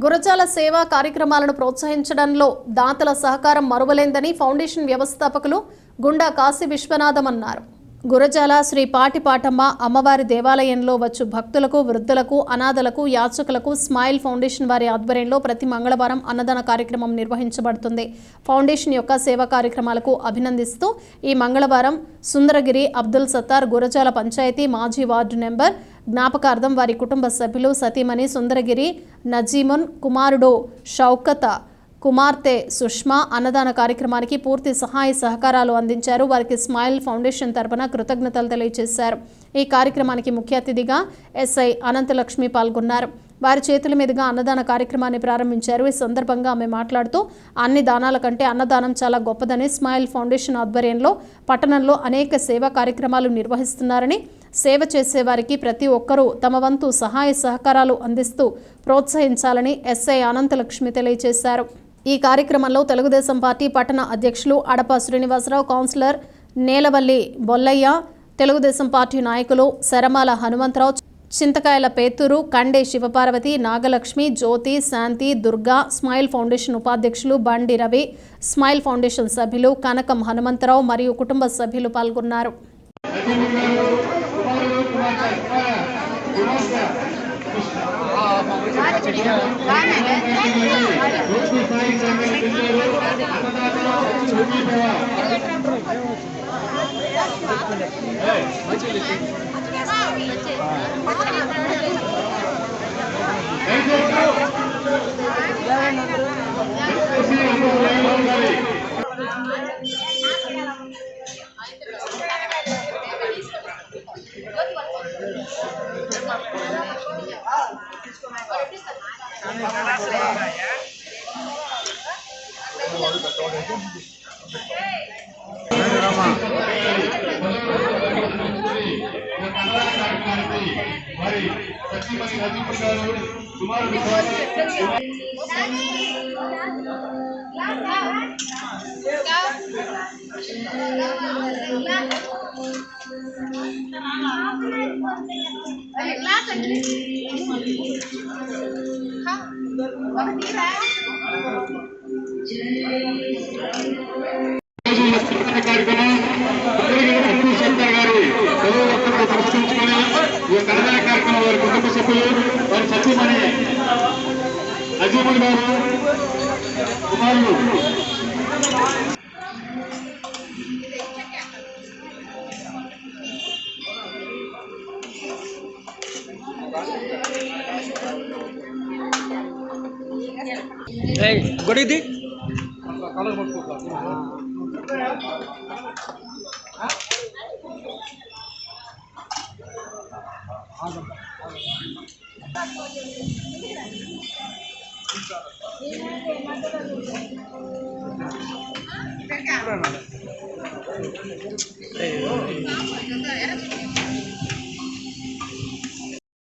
గురజాల సేవా కార్యక్రమాలను ప్రోత్సహించడంలో దాతల సహకారం మరువలేందని ఫౌండేషన్ వ్యవస్థాపకులు గుండా కాశీ విశ్వనాథం అన్నారు. గురజాల శ్రీ పాటిపాటమ్మ అమ్మవారి దేవాలయంలో వచ్చు భక్తులకు, వృద్ధులకు, అనాథలకు, యాచకులకు స్మైల్ ఫౌండేషన్ వారి ఆధ్వర్యంలో ప్రతి మంగళవారం అన్నదాన కార్యక్రమం నిర్వహించబడుతుంది. ఫౌండేషన్ యొక్క సేవా కార్యక్రమాలకు అభినందిస్తూ ఈ మంగళవారం సుందరగిరి అబ్దుల్ సత్తార్ గురజాల పంచాయతీ మాజీ వార్డు నెంబర్ జ్ఞాపకార్థం వారి కుటుంబ సభ్యులు సతీమణి సుందరగిరి నజీమున్, కుమారుడు షౌకత, కుమార్తె సుష్మా అన్నదాన కార్యక్రమానికి పూర్తి సహాయ సహకారాలు అందించారు. వారికి స్మైల్ ఫౌండేషన్ తరపున కృతజ్ఞతలు తెలియజేశారు. ఈ కార్యక్రమానికి ముఖ్య అతిథిగా ఎస్ఐ అనంతలక్ష్మి పాల్గొన్నారు. వారి చేతుల మీదుగా అన్నదాన కార్యక్రమాన్ని ప్రారంభించారు. ఈ సందర్భంగా ఆమె మాట్లాడుతూ అన్ని దానాల కంటే అన్నదానం చాలా గొప్పదని, స్మైల్ ఫౌండేషన్ ఆధ్వర్యంలో పట్టణంలో అనేక సేవా కార్యక్రమాలు నిర్వహిస్తున్నారని, సేవ చేసేవారికి ప్రతి ఒక్కరూ తమ వంతు సహాయ సహకారాలు అందిస్తూ ప్రోత్సహించాలని ఎస్ఐ అనంతలక్ష్మి తెలియజేశారు. ఈ కార్యక్రమంలో తెలుగుదేశం పార్టీ పట్టణ అధ్యక్షులు అడప శ్రీనివాసరావు, కౌన్సిలర్ నేలవల్లి బొల్లయ్య, తెలుగుదేశం పార్టీ నాయకులు శరమాల హనుమంతరావు, చింతకాయల పేతూరు, కండే శివపార్వతి, నాగలక్ష్మి, జ్యోతి, శాంతి, దుర్గా, స్మైల్ ఫౌండేషన్ ఉపాధ్యక్షులు బండి రవి, స్మైల్ ఫౌండేషన్ సభ్యులు కనకం హనుమంతరావు మరియు కుటుంబ సభ్యులు పాల్గొన్నారు. గొడిది